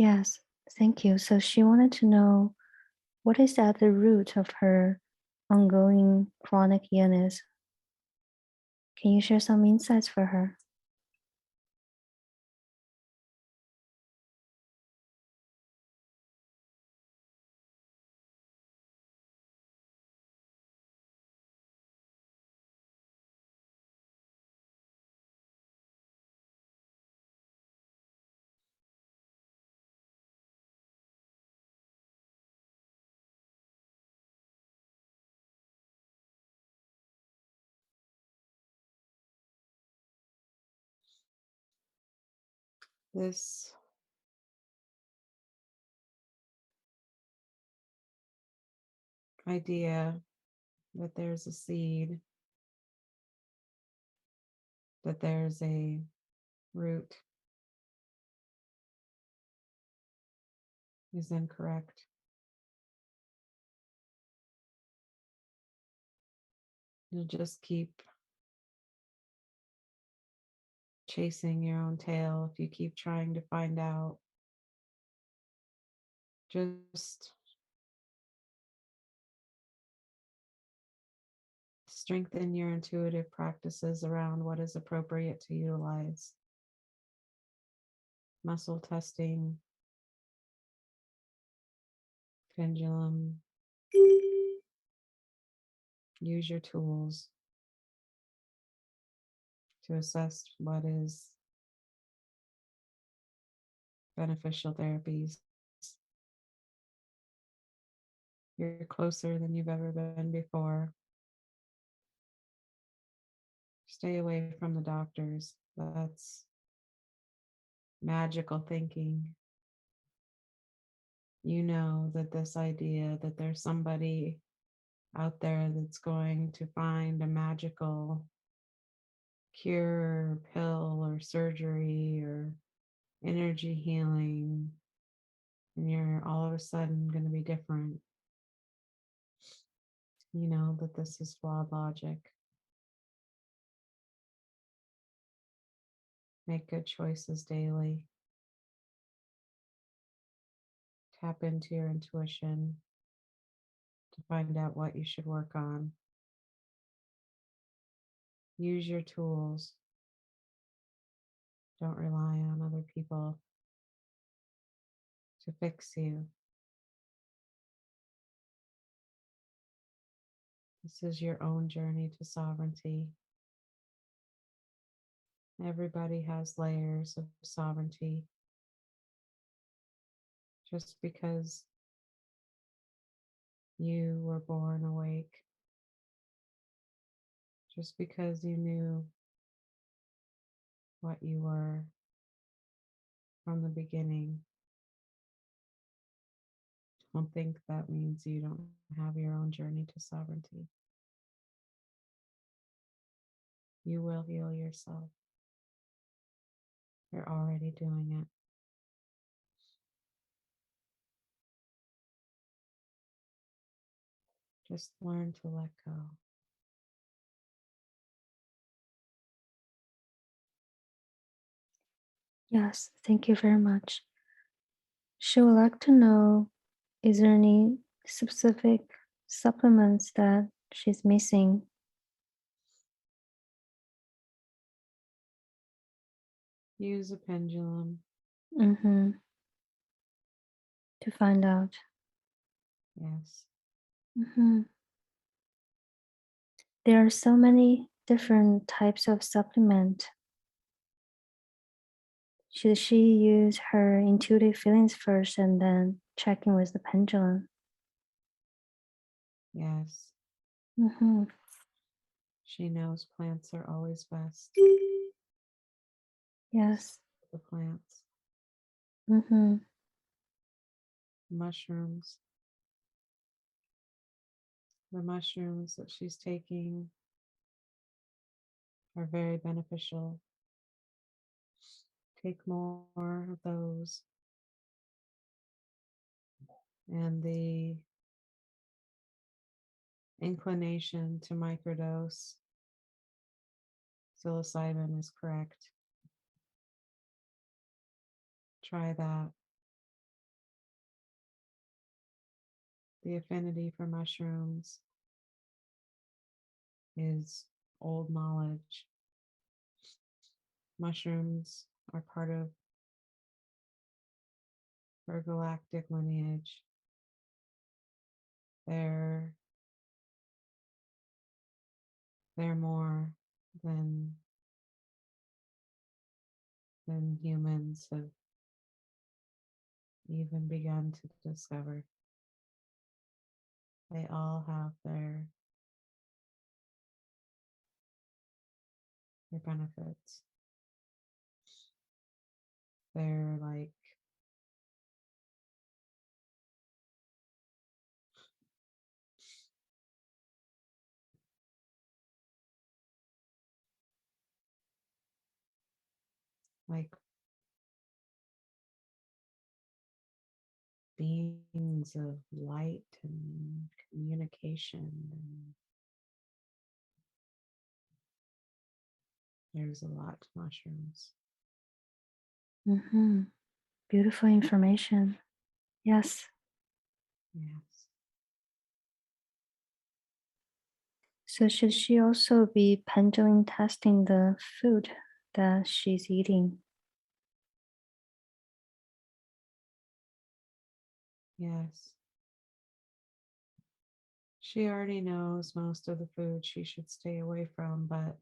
Yes, thank you. So she wanted to know what is at the root of her ongoing chronic illness. Can you share some insights for her? This idea that there's a seed, that there's a root is incorrect. You'll just keep chasing your own tail if you keep trying to find out. Just strengthen your intuitive practices around what is appropriate to utilize. Muscle testing, pendulum, use your tools to assess what is beneficial therapies. You're closer than you've ever been before. Stay away from the doctors. That's magical thinking. You know that this idea that there's somebody out there that's going to find a magical cure, or pill, or surgery, or energy healing, and you're all of a sudden going to be different. You know that this is flawed logic. Make good choices daily. Tap into your intuition to find out what you should work on. Use your tools. Don't rely on other people to fix you. This is your own journey to sovereignty. Everybody has layers of sovereignty. Just because you were born awake, just because you knew what you were from the beginning, don't think that means you don't have your own journey to sovereignty. You will heal yourself. You're already doing it. Just learn to let go. Yes, thank you very much. She would like to know, is there any specific supplements that she's missing? Use a pendulum. Mm-hmm. To find out. Yes. Mm-hmm. There are so many different types of supplement. Should she use her intuitive feelings first and then checking with the pendulum? Yes. Mm-hmm. She knows plants are always best. Yes. The plants, Mm-hmm. mushrooms, the mushrooms that she's taking are very beneficial. Take more of those. And the inclination to microdose psilocybin is correct. Try that. the affinity for mushrooms is old knowledge. Mushrooms are part of her galactic lineage. They're they're more than humans have even begun to discover. They all have their benefits. They're like beings of light and communication. And there's a lot to mushrooms. Mm-hmm. Beautiful information. Yes. Yes. So should she also be pendulum testing the food that she's eating? Yes. She already knows most of the food she should stay away from, but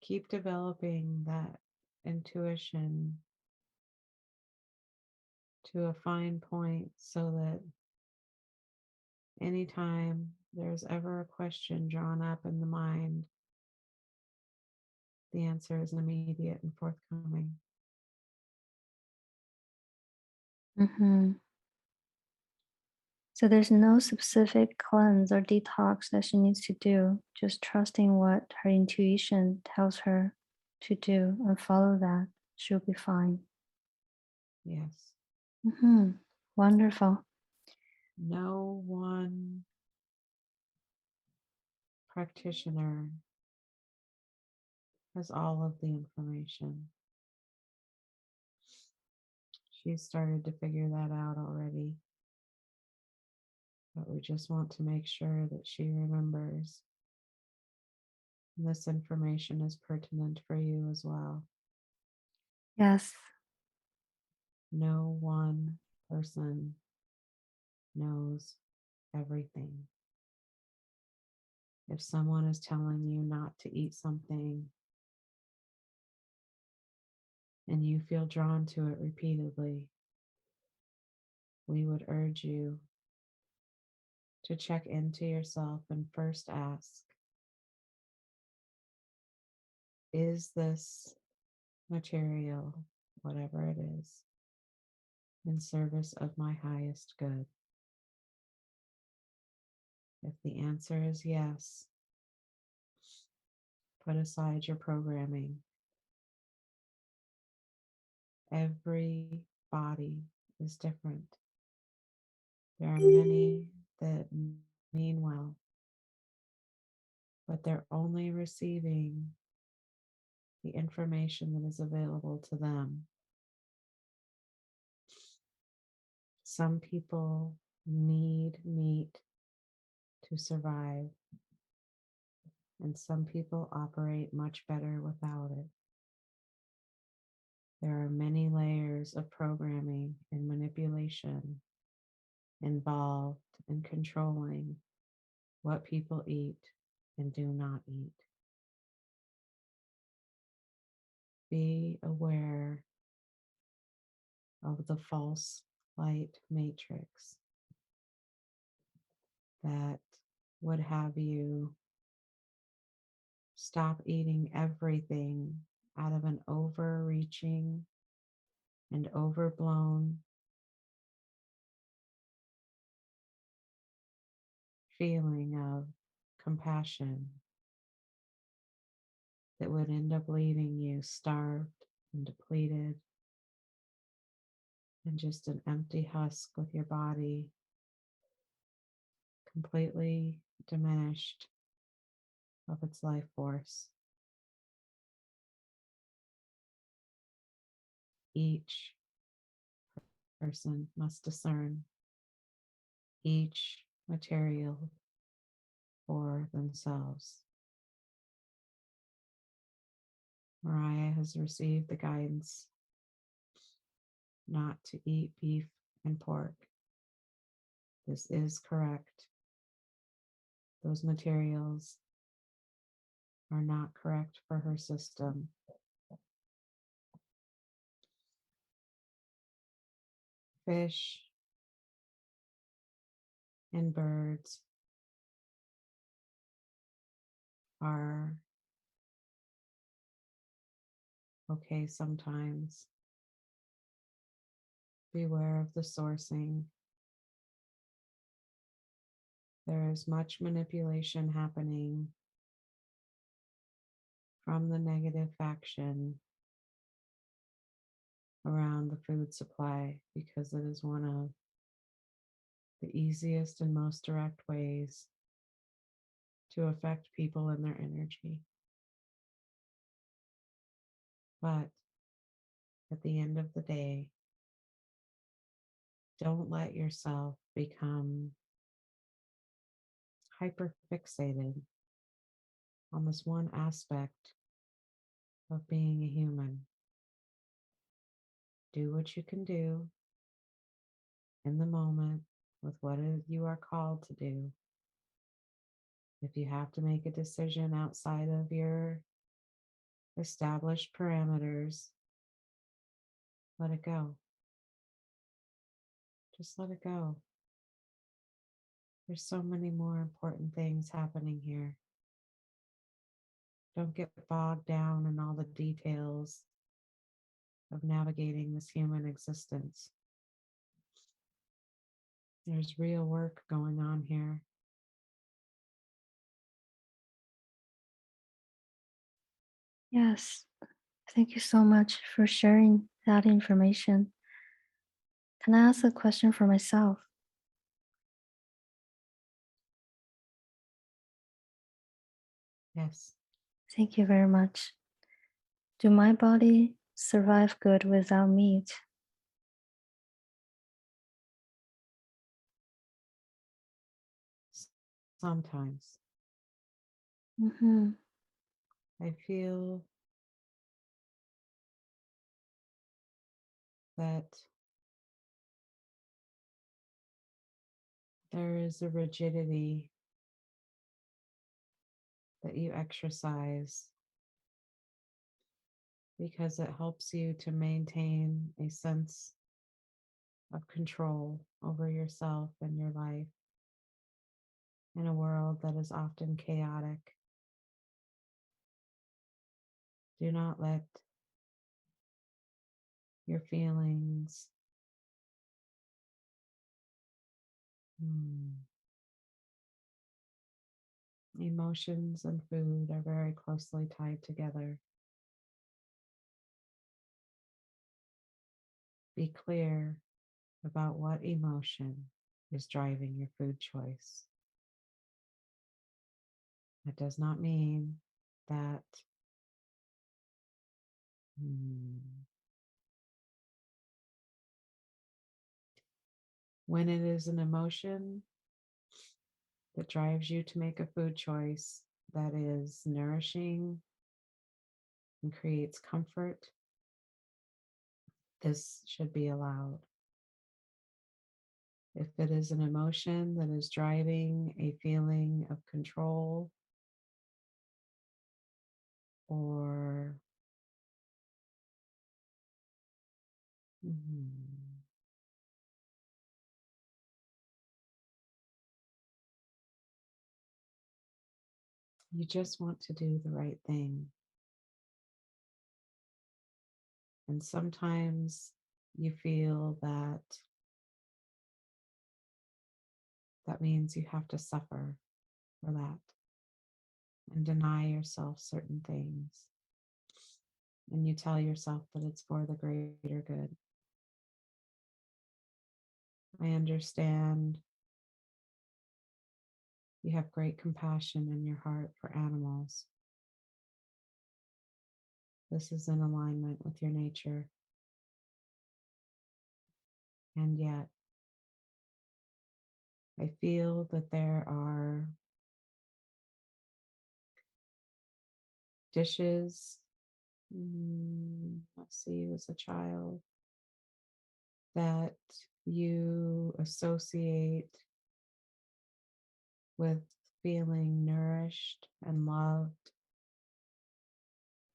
keep developing that intuition to a fine point so that anytime there's ever a question drawn up in the mind, the answer is immediate and forthcoming. Mm-hmm. So there's no specific cleanse or detox that she needs to do, just trusting what her intuition tells her to do and follow that. She'll be fine. Yes. Mm-hmm. Wonderful. No one practitioner has all of the information. She's started to figure that out already, but we just want to make sure that she remembers this information is pertinent for you as well. Yes. No one person knows everything. If someone is telling you not to eat something and you feel drawn to it repeatedly, we would urge you to check into yourself and first ask, is this material, whatever it is, in service of my highest good? If the answer is yes, put aside your programming. Every body is different. There are many that mean well, but they're only receiving the information that is available to them. Some people need meat to survive, and some people operate much better without it. There are many layers of programming and manipulation involved in controlling what people eat and do not eat. Be aware of the false light matrix that would have you stop eating everything out of an overreaching and overblown feeling of compassion that would end up leaving you starved and depleted and just an empty husk with your body completely diminished of its life force. Each person must discern each material for themselves. Mariah has received the guidance not to eat beef and pork. This is correct. Those materials are not correct for her system. Fish and birds are okay sometimes. Beware of the sourcing. There is much manipulation happening from the negative faction around the food supply because it is one of the easiest and most direct ways to affect people and their energy. But at the end of the day, don't let yourself become hyper fixated on this one aspect of being a human. Do what you can do in the moment with what you are called to do. If you have to make a decision outside of your established parameters, let it go. Just let it go. There's so many more important things happening here. Don't get bogged down in all the details of navigating this human existence. There's real work going on here. Yes. Thank you so much for sharing that information. Can I ask a question for myself? Yes, Thank you very much. Do my body survive good without meat? sometimes Mm-hmm. I feel that there is a rigidity that you exercise because it helps you to maintain a sense of control over yourself and your life in a world that is often chaotic. Do not let your feelings emotions and food are very closely tied together. Be clear about what emotion is driving your food choice. That does not mean that when it is an emotion that drives you to make a food choice that is nourishing and creates comfort, this should be allowed. If it is an emotion that is driving a feeling of control or you just want to do the right thing. And sometimes you feel that that means you have to suffer for that and deny yourself certain things. And you tell yourself that it's for the greater good. I understand you have great compassion in your heart for animals. This is in alignment with your nature. And yet, I feel that there are dishes. Let's see, you as a child that you associate with feeling nourished and loved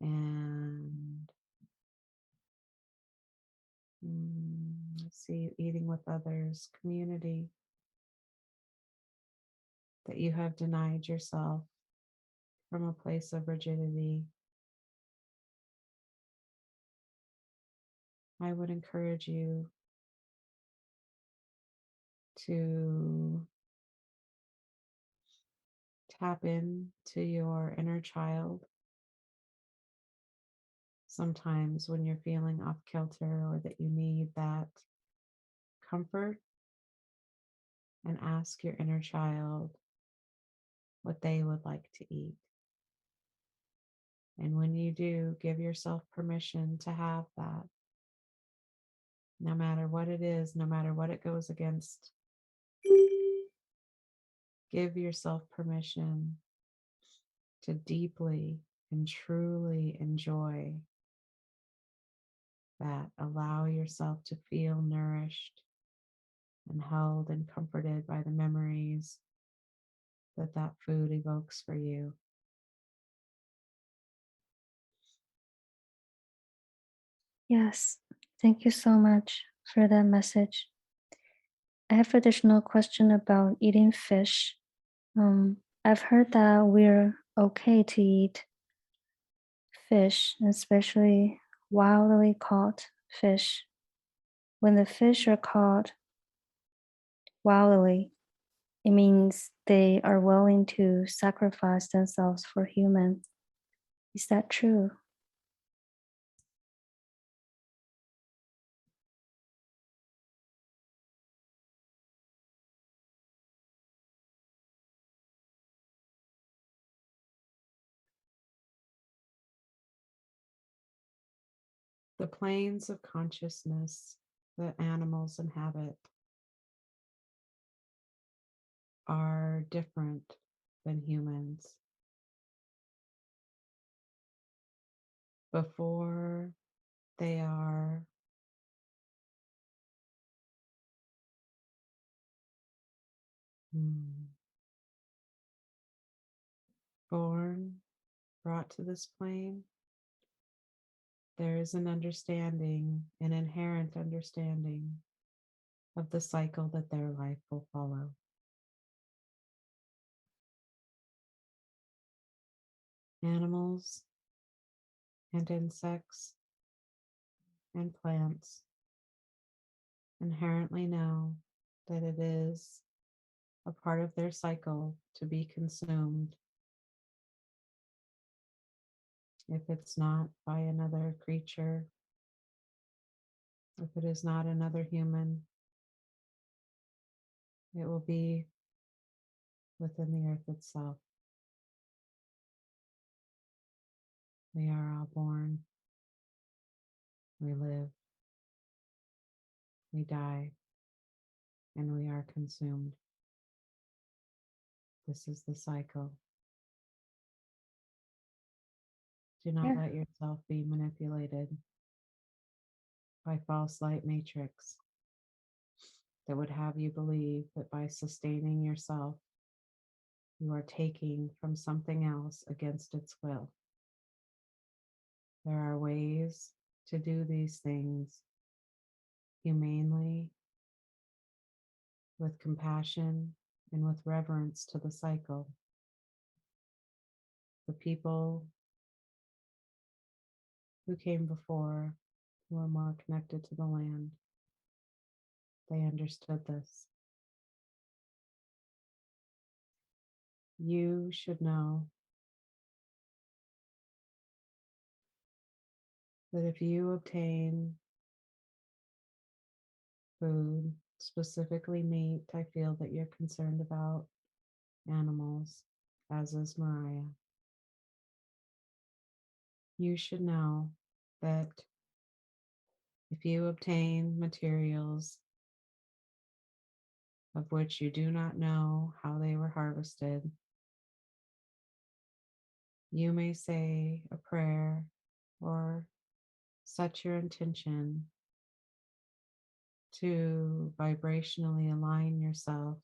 and let's see, eating with others, community that you have denied yourself from a place of rigidity. I would encourage you to tap into your inner child sometimes when you're feeling off kilter or that you need that comfort, and ask your inner child what they would like to eat. And when you do, give yourself permission to have that, no matter what it is, no matter what it goes against. Give yourself permission to deeply and truly enjoy that. Allow yourself to feel nourished and held and comforted by the memories that that food evokes for you. Yes, thank you so much for that message. I have additional question about eating fish. I've heard that we're okay to eat fish, especially wildly caught fish. When the fish are caught wildly, it means they are willing to sacrifice themselves for human. Is that true? The planes of consciousness that animals inhabit are different than humans. Before they are born, brought to this plane, there is an understanding, an inherent understanding of the cycle that their life will follow. Animals and insects and plants inherently know that it is a part of their cycle to be consumed if it's not by another creature, if it is not another human, it will be within the earth itself. We are all born, we live, we die, and we are consumed. This is the cycle. Do not Yeah. let yourself be manipulated by false light matrix that would have you believe that by sustaining yourself, you are taking from something else against its will. There are ways to do these things humanely, with compassion, and with reverence to the cycle. The people who came before, who are more connected to the land, they understood this. You should know that if you obtain food, specifically meat, I feel that you're concerned about animals, as is Mariah. You should know that if you obtain materials of which you do not know how they were harvested, you may say a prayer or set your intention to vibrationally align yourself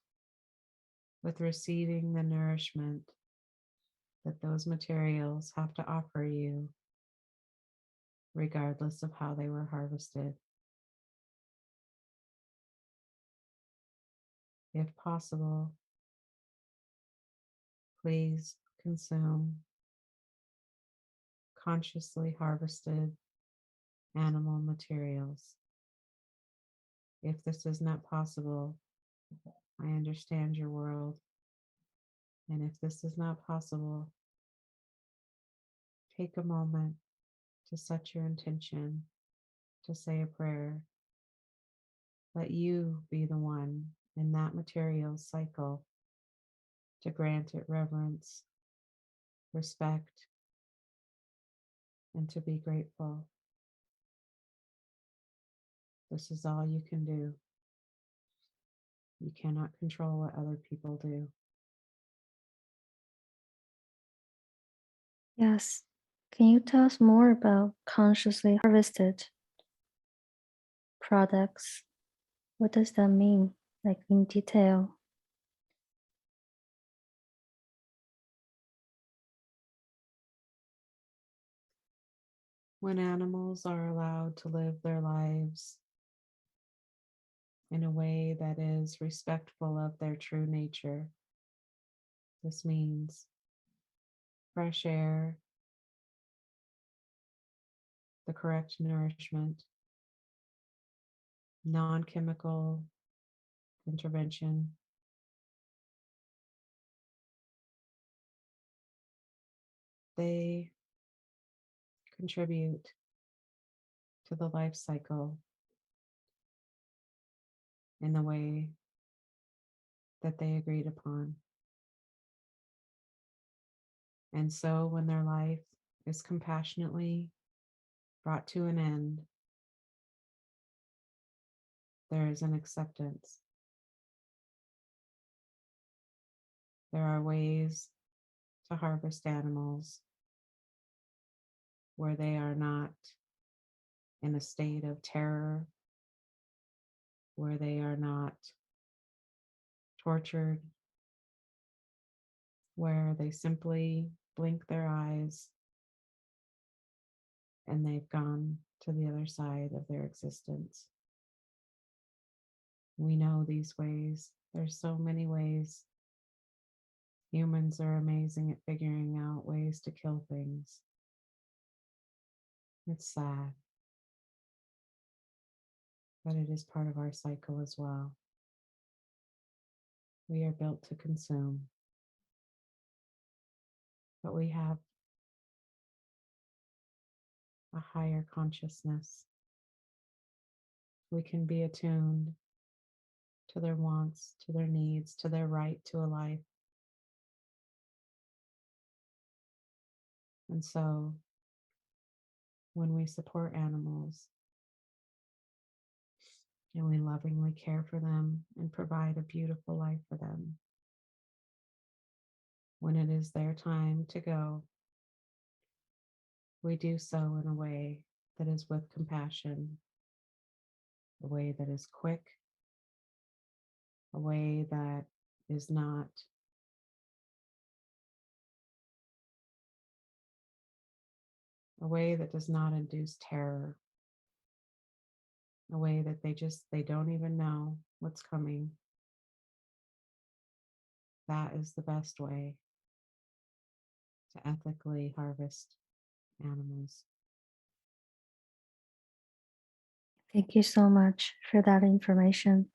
with receiving the nourishment that those materials have to offer you, regardless of how they were harvested. If possible, please consume consciously harvested animal materials. If this is not possible, I understand your world. And if this is not possible, take a moment to set your intention, to say a prayer. Let you be the one in that material cycle to grant it reverence, respect, and to be grateful. This is all you can do. You cannot control what other people do. Yes. Can you tell us more about consciously harvested products? What does that mean, like in detail? When animals are allowed to live their lives in a way that is respectful of their true nature, this means fresh air, the correct nourishment, non chemical intervention. They contribute to the life cycle in the way that they agreed upon. And so when their life is compassionately brought to an end, there is an acceptance. There are ways to harvest animals where they are not in a state of terror, where they are not tortured, where they simply blink their eyes and they've gone to the other side of their existence. We know these ways. There's so many ways. Humans are amazing at figuring out ways to kill things. It's sad, but it is part of our cycle as well. We are built to consume, but we have a higher consciousness. We can be attuned to their wants, to their needs, to their right to a life. And so when we support animals and we lovingly care for them and provide a beautiful life for them, when it is their time to go, we do so in a way that is with compassion, a way that is quick, a way that is not a way that does not induce terror, a way that they don't even know what's coming. That is the best way to ethically harvest animals. Thank you so much for that information.